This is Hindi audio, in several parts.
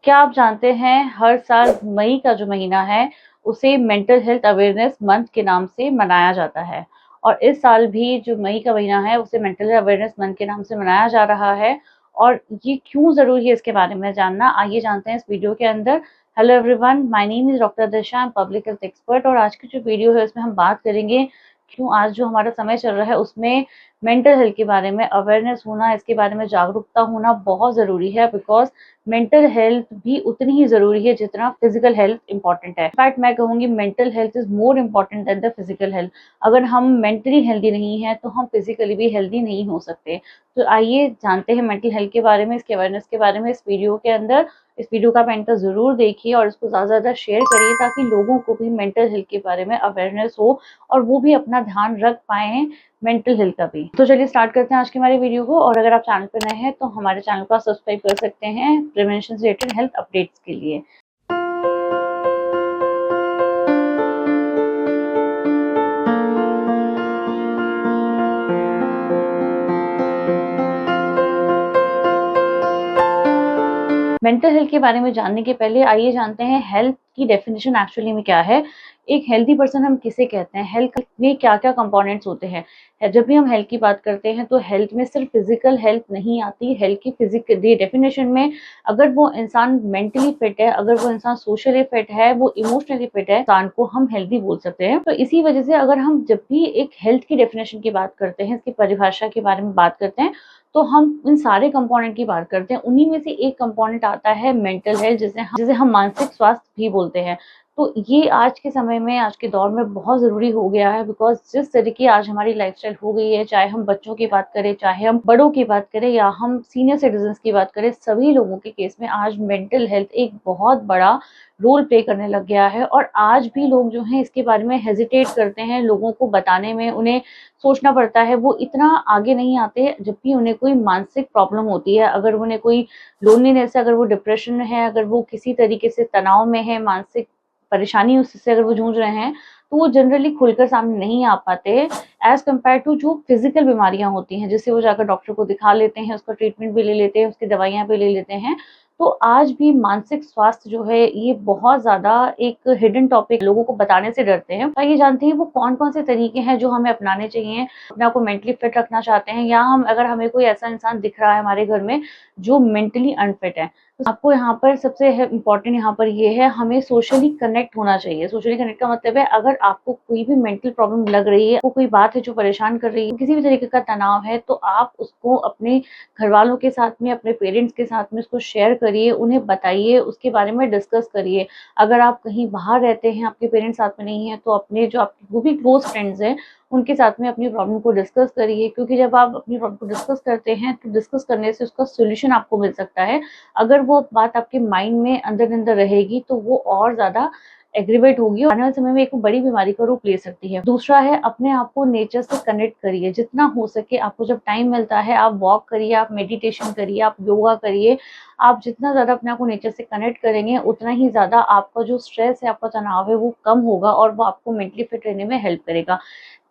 क्या आप जानते हैं हर साल मई का जो महीना है उसे मेंटल हेल्थ अवेयरनेस मंथ के नाम से मनाया जाता है। और इस साल भी जो मई का महीना है उसे मेंटल अवेयरनेस मंथ के नाम से मनाया जा रहा है। और ये क्यों ज़रूरी है इसके बारे में जानना, आइए जानते हैं इस वीडियो के अंदर। Hello everyone, my name is doctor Disha, I am public health expert. और आज की जो वीडियो है उसमें हम बात करेंगे क्यों आज जो हमारा समय चल रहा है उसमें मेंटल हेल्थ के बारे में अवेयरनेस होना, इसके बारे में जागरूकता होना बहुत ज़रूरी है। बिकॉज़ मेंटल हेल्थ भी उतनी ही ज़रूरी है जितना फिजिकल हेल्थ इंपॉर्टेंट है। इनफैक्ट मैं कहूँगी mental health is more important than the physical health. अगर हम मेंटली हेल्दी नहीं हैं तो हम फिजिकली भी हेल्दी नहीं हो सकते। तो आइए जानते हैं मेंटल हेल्थ के बारे में, इसके अवेयरनेस के बारे में इस वीडियो के अंदर। इस वीडियो को आप एंड तक ज़रूर देखिए और इसको ज़्यादा से ज़्यादा शेयर करिए ताकि लोगों को भी मेंटल हेल्थ के बारे में अवेयरनेस हो और वो भी अपना ध्यान रख पाएँ मेंटल हेल्थ का भी। तो चलिए स्टार्ट करते हैं आज की हमारी वीडियो को। और अगर आप चैनल पर नए हैं तो हमारे चैनल को आप सब्सक्राइब कर सकते हैं प्रिवेंशन से रिलेटेड हेल्थ अपडेट्स के लिए। मेंटल हेल्थ के बारे में जानने के पहले आइए जानते हैं हेल्थ की डेफिनेशन एक्चुअली में क्या है। एक हेल्दी पर्सन हम किसे कहते हैं, हेल्थ में क्या-क्या कंपोनेंट्स होते हैं। जब भी हम हेल्थ की बात करते हैं तो हेल्थ में सिर्फ फिजिकल हेल्थ नहीं आती। हेल्थ की डेफिनेशन में अगर वो इंसान मेंटली फिट है, अगर वो इंसान सोशली फिट है, वो इमोशनली फिट है, इंसान को हम हेल्दी बोल सकते हैं। तो इसी वजह से अगर हम जब भी एक हेल्थ की डेफिनेशन की बात करते हैं, इसकी परिभाषा के बारे में बात करते हैं, तो हम इन सारे कंपोनेंट की बात करते हैं। उन्हीं में से एक कंपोनेंट आता है मेंटल हेल्थ, जिसे हम मानसिक स्वास्थ्य भी बोलते हैं। तो ये आज के समय में, आज के दौर में बहुत ज़रूरी हो गया है। बिकॉज़ जिस तरह की आज हमारी लाइफ़स्टाइल हो गई है, चाहे हम बच्चों की बात करें, चाहे हम बड़ों की बात करें या हम सीनियर सिटीज़न्स की बात करें, सभी लोगों के केस में आज मेंटल हेल्थ एक बहुत बड़ा रोल प्ले करने लग गया है। और आज भी लोग जो हैं इसके बारे में हेजिटेट करते हैं, लोगों को बताने में उन्हें सोचना पड़ता है। वो इतना आगे नहीं आते जब भी उन्हें कोई मानसिक प्रॉब्लम होती है। अगर उन्हें कोई लोनलीनेस है, अगर वो डिप्रेशन में है, अगर वो किसी तरीके से तनाव में है, मानसिक परेशानी उससे अगर वो जूझ रहे हैं, तो वो जनरली खुलकर सामने नहीं आ पाते एज़ कम्पेयर टू जो फिज़िकल बीमारियाँ होती हैं, जिससे वो जाकर डॉक्टर को दिखा लेते हैं, उसका ट्रीटमेंट भी ले लेते हैं, उसकी दवाइयाँ भी ले लेते हैं। तो आज भी मानसिक स्वास्थ्य जो है ये बहुत ज़्यादा एक हिडन टॉपिक, लोगों को बताने से डरते हैं। तो ये जानते हैं वो कौन-कौन से तरीके हैं जो हमें अपनाने चाहिए, अपने आप को मेंटली फिट रखना चाहते हैं, या हम अगर हमें कोई ऐसा इंसान दिख रहा है हमारे घर में जो मेंटली अनफिट है। तो आपको यहाँ पर सबसे इम्पोर्टेंट यहाँ पर ये है, हमें सोशली कनेक्ट होना चाहिए। सोशली कनेक्ट का मतलब है अगर आपको कोई भी मेंटल प्रॉब्लम लग रही है, आपको कोई बात है जो परेशान कर रही है, किसी भी तरीके का तनाव है, तो आप उसको अपने घरवालों के साथ में, अपने पेरेंट्स के साथ में उसको शेयर करिए, उन्हें बताइए, उसके बारे में डिस्कस करिए। अगर आप कहीं बाहर रहते हैं, आपके पेरेंट्स साथ में नहीं हैं, तो अपने जो आपके वो भी क्लोज़ फ्रेंड्स हैं, उनके साथ में अपनी प्रॉब्लम को डिस्कस करिए। क्योंकि जब आप अपनी प्रॉब्लम को डिस्कस करते हैं, तो डिस्कस करने से उसका सॉल्यूशन आपको मिल सकता है। अगर वो बात आपके माइंड में अंदर-अंदर रहेगी, तो वो और ज़्यादा एग्रीवेट होगी और आने वाले समय में एक बड़ी बीमारी का रूप ले सकती है। दूसरा है, अपने आप को नेचर से कनेक्ट करिए। जितना हो सके आपको जब टाइम मिलता है, आप वॉक करिए, आप मेडिटेशन करिए, आप योगा करिए। आप जितना ज़्यादा अपने आप को नेचर से कनेक्ट करेंगे, उतना ही ज़्यादा आपका जो स्ट्रेस है, आपका तनाव है, वो कम होगा और वो आपको मेंटली फिट रहने में हेल्प करेगा।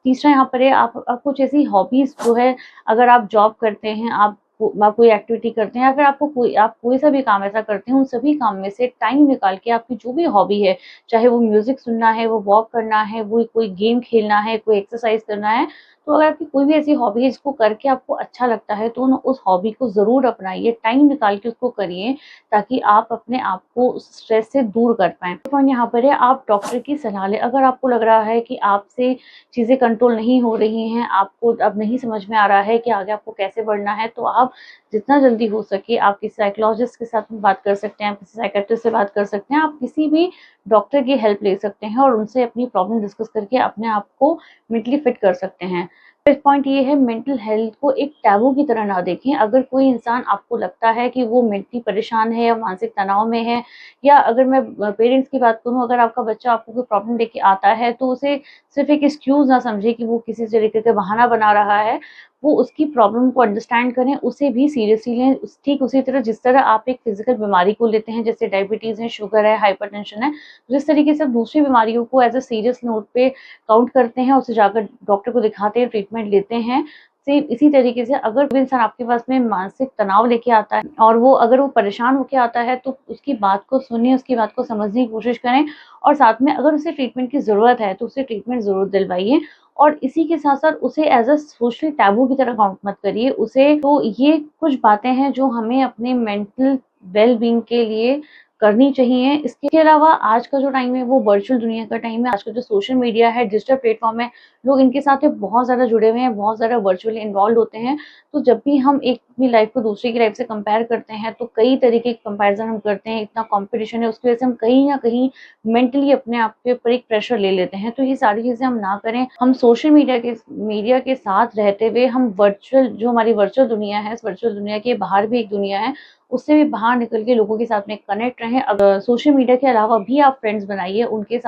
तीसरा यहाँ पर है, आप कुछ ऐसी हॉबीज़ जो है, अगर आप जॉब करते हैं, आप कोई एक्टिविटी करते हैं, या फिर आप कोई सा भी काम ऐसा करते हैं, उन सभी काम में से टाइम निकाल के आपकी जो भी हॉबी है, चाहे वो म्यूज़िक सुनना है, वो वॉक करना है, वो कोई गेम खेलना है, कोई एक्सरसाइज़ करना है, तो अगर आपकी कोई भी ऐसी हॉबी है जिसको करके आपको अच्छा लगता है, तो उस हॉबी को ज़रूर अपनाइए, टाइम निकाल के उसको करिए, ताकि आप अपने आप को उस स्ट्रेस से दूर कर पाएँ। पॉइंट यहाँ पर है, आप डॉक्टर की सलाह लें। अगर आपको लग रहा है कि आपसे चीज़ें कंट्रोल नहीं हो रही हैं, आपको अब नहीं समझ में आ रहा है कि आगे आपको कैसे बढ़ना है, तो आप जितना जल्दी हो सके आप किसी साइकोलॉजिस्ट के साथ में बात कर सकते हैं, आप किसी साइकियाट्रिस्ट से बात कर सकते हैं, आप किसी भी डॉक्टर की हेल्प ले सकते हैं और उनसे अपनी प्रॉब्लम डिस्कस करके अपने आप को मेंटली फिट कर सकते हैं। फिफ्थ पॉइंट ये है, मेंटल हेल्थ को एक टैबू की तरह ना देखें। अगर कोई इंसान, आपको लगता है कि वो मेंटली परेशान है या मानसिक तनाव में है, या अगर मैं पेरेंट्स की बात करूँ, अगर आपका बच्चा आपको कोई प्रॉब्लम लेके आता है, तो उसे सिर्फ़ एक एक्सक्यूज़ ना समझें कि वो किसी तरीके का बहाना बना रहा है। वो उसकी प्रॉब्लम को अंडरस्टैंड करें, उसे भी सीरियसली लें। ठीक उसी तरह जिस तरह आप एक फ़िज़िकल बीमारी को लेते हैं, जैसे डायबिटीज़ है, शुगर है, हाइपरटेंशन है, जिस तरीके से आप दूसरी बीमारियों को एज़ अ सीरियस नोट पे काउंट करते हैं, उसे जाकर डॉक्टर को दिखाते हैं, ट्रीटमेंट लेते हैं, सेम इसी तरीके से अगर कोई इंसान आपके पास में मानसिक तनाव लेके आता है और वो अगर वो परेशान होके आता है, तो उसकी बात को सुनिए, उसकी बात को समझने की कोशिश करें और साथ में अगर उसे ट्रीटमेंट की ज़रूरत है, तो उसे ट्रीटमेंट ज़रूर दिलवाइए। और इसी के साथ-साथ उसे एज़ अ सोशल टैबू की तरह काउंट मत करिए उसे। तो ये कुछ बातें हैं जो हमें अपने मेंटल वेल बीइंग के लिए करनी चाहिए। इसके अलावा आज का जो टाइम है वो वर्चुअल दुनिया का टाइम है। आज का जो सोशल मीडिया है, डिजिटल प्लेटफ़ॉर्म है, लोग इनके साथ में बहुत ज़्यादा जुड़े हुए हैं, बहुत ज़्यादा वर्चुअली इन्वॉल्वड होते हैं। तो जब भी हम एक अपनी लाइफ़ को दूसरे की लाइफ़ से कंपेयर करते हैं, तो कई तरीके के कंपैरिज़न हम करते हैं, इतना कॉम्पिटिशन है, उसकी वजह से हम कहीं न कहीं मेंटली अपने आप के ऊपर एक प्रेशर ले लेते हैं। तो ये सारी चीज़ें हम ना करें। हम सोशल मीडिया के साथ रहते हुए हम वर्चुअल जो हमारी वर्चुअल दुनिया है, इस वर्चुअल दुनिया के बाहर भी एक दुनिया है, उससे भी बाहर निकल के लोगों के साथ में कनेक्ट रहें। अगर सोशल मीडिया के अलावा भी आप फ्रेंड्स बनाइए, उनके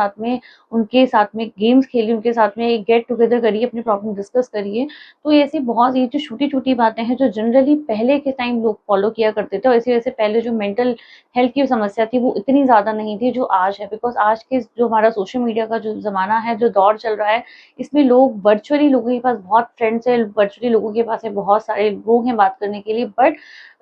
साथ में गेम्स खेलिए, उनके साथ में गेट टुगेदर करिए, अपनी प्रॉब्लम डिस्कस करिए। तो ऐसी बहुत ये जो छोटी-छोटी बातें हैं जो जनरली पहले के टाइम लोग फॉलो किया करते थे और इसी वजह से पहले जो मेंटल हेल्थ की समस्या थी वो इतनी ज़्यादा नहीं थी जो आज है। बिकॉज़ आज के जो हमारा सोशल मीडिया का जो ज़माना है, जो दौर चल रहा है, इसमें लोग वर्चुअली लोगों के पास बहुत फ्रेंड्स हैं, वर्चुअली लोगों के पास में बहुत सारे लोग हैं बात करने के लिए, बट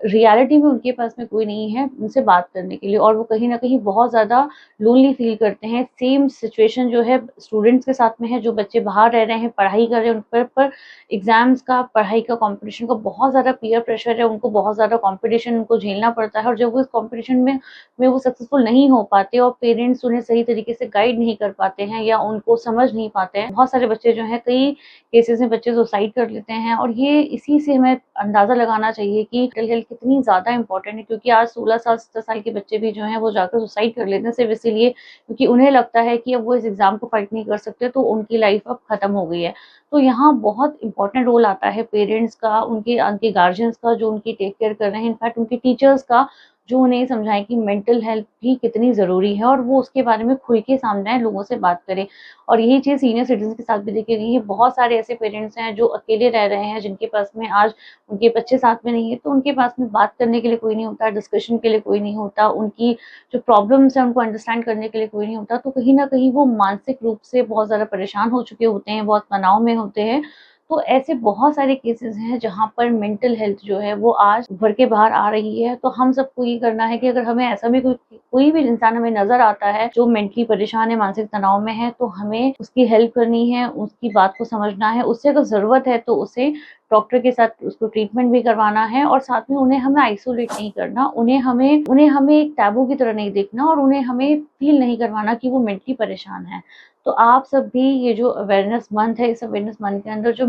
रियलिटी में उनके पास में कोई नहीं है उनसे बात करने के लिए और वो कहीं न कहीं बहुत ज़्यादा लोनली फ़ील करते हैं। सेम सिचुएशन जो है स्टूडेंट्स के साथ में है, जो बच्चे बाहर रह रहे हैं, पढ़ाई कर रहे हैं, उन पर एग्ज़ाम्स का, पढ़ाई का, कॉम्पिटिशन का बहुत ज़्यादा पीयर प्रेशर है, उनको बहुत ज़्यादा कॉम्पिटिशन उनको झेलना पड़ता है और जब वो इस कॉम्पिटिशन में वो सक्सेसफुल नहीं हो पाते और पेरेंट्स उन्हें सही तरीके से गाइड नहीं कर पाते हैं या उनको समझ नहीं पाते हैं। बहुत सारे बच्चे जो हैं, कई केसेज़ में बच्चे सुसाइड कर लेते हैं और ये इसी से हमें अंदाज़ा लगाना चाहिए कि मेंटल हेल्थ कितनी ज़्यादा इम्पोर्टेंट है, क्योंकि आज 16 साल, 17 साल के बच्चे भी जो हैं वो जाकर सुसाइड कर लेते हैं सिर्फ़ इसीलिए क्योंकि उन्हें लगता है कि अब वो इस एग्ज़ाम को फाइट नहीं कर सकते, तो उनकी लाइफ़ अब खत्म हो गई है। तो यहाँ बहुत इम्पोर्टेंट रोल आता है पेरेंट्स का, उनके गार्डियंस का जो उनकी टेक केयर कर रहे हैं, इनफैक्ट उनके टीचर्स का, जो उन्हें समझाएँ कि मेंटल हेल्थ भी कितनी ज़रूरी है और वो उसके बारे में खुल के सामने आए, लोगों से बात करें। और यही चीज़ सीनियर सिटीज़न के साथ भी देखी गई है। बहुत सारे ऐसे पेरेंट्स हैं जो अकेले रह रहे हैं, जिनके पास में आज उनके बच्चे साथ में नहीं है, तो उनके पास में बात करने के लिए कोई नहीं होता, डिस्कशन के लिए कोई नहीं होता, उनकी जो प्रॉब्लम्स हैं उनको अंडरस्टैंड करने के लिए कोई नहीं होता, तो कहीं न कहीं वो मानसिक रूप से बहुत ज़्यादा परेशान हो चुके होते हैं, बहुत तनाव में होते हैं। तो ऐसे बहुत सारे केसेज़ हैं जहाँ पर मेंटल हेल्थ जो है वो आज उभर के बाहर आ रही है। तो हम सबको ये करना है कि अगर हमें ऐसा भी कोई भी इंसान हमें नज़र आता है जो मेंटली परेशान है, मानसिक तनाव में है, तो हमें उसकी हेल्प करनी है, उसकी बात को समझना है, उससे अगर ज़रूरत है तो उसे डॉक्टर के साथ उसको ट्रीटमेंट भी करवाना है और साथ में उन्हें हमें आइसोलेट नहीं करना, उन्हें हमें एक टैबू की तरह नहीं देखना और उन्हें हमें फ़ील नहीं करवाना कि वो मेंटली परेशान है। तो आप सब भी ये जो अवेयरनेस मंथ है, इस अवेयरनेस मंथ के अंदर जो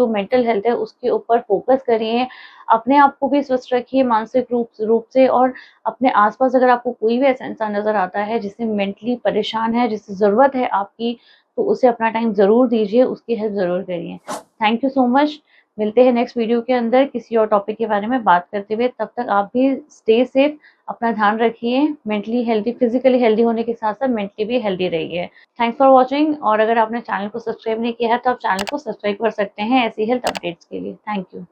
मेंटल हेल्थ है उसके ऊपर फ़ोकस करिए। अपने आप को भी स्वस्थ रखिए मानसिक रूप से और अपने आस-पास अगर आपको कोई भी ऐसा इंसान नज़र आता है जिसे मेंटली परेशान है, जिसे ज़रूरत है आपकी, तो उसे अपना टाइम ज़रूर दीजिए, उसकी हेल्प ज़रूर करिए। Thank you so much. मिलते हैं नेक्स्ट वीडियो के अंदर किसी और टॉपिक के बारे में बात करते हुए। तब तक आप भी स्टे सेफ, अपना ध्यान रखिए, मेंटली हेल्दी, फिज़िकली हेल्दी होने के साथ-साथ मेंटली भी हेल्दी रहिए। थैंक्स फॉर वॉचिंग और अगर आपने चैनल को सब्सक्राइब नहीं किया है, तो आप चैनल को सब्सक्राइब कर सकते हैं ऐसी हेल्थ अपडेट्स के लिए। Thank you.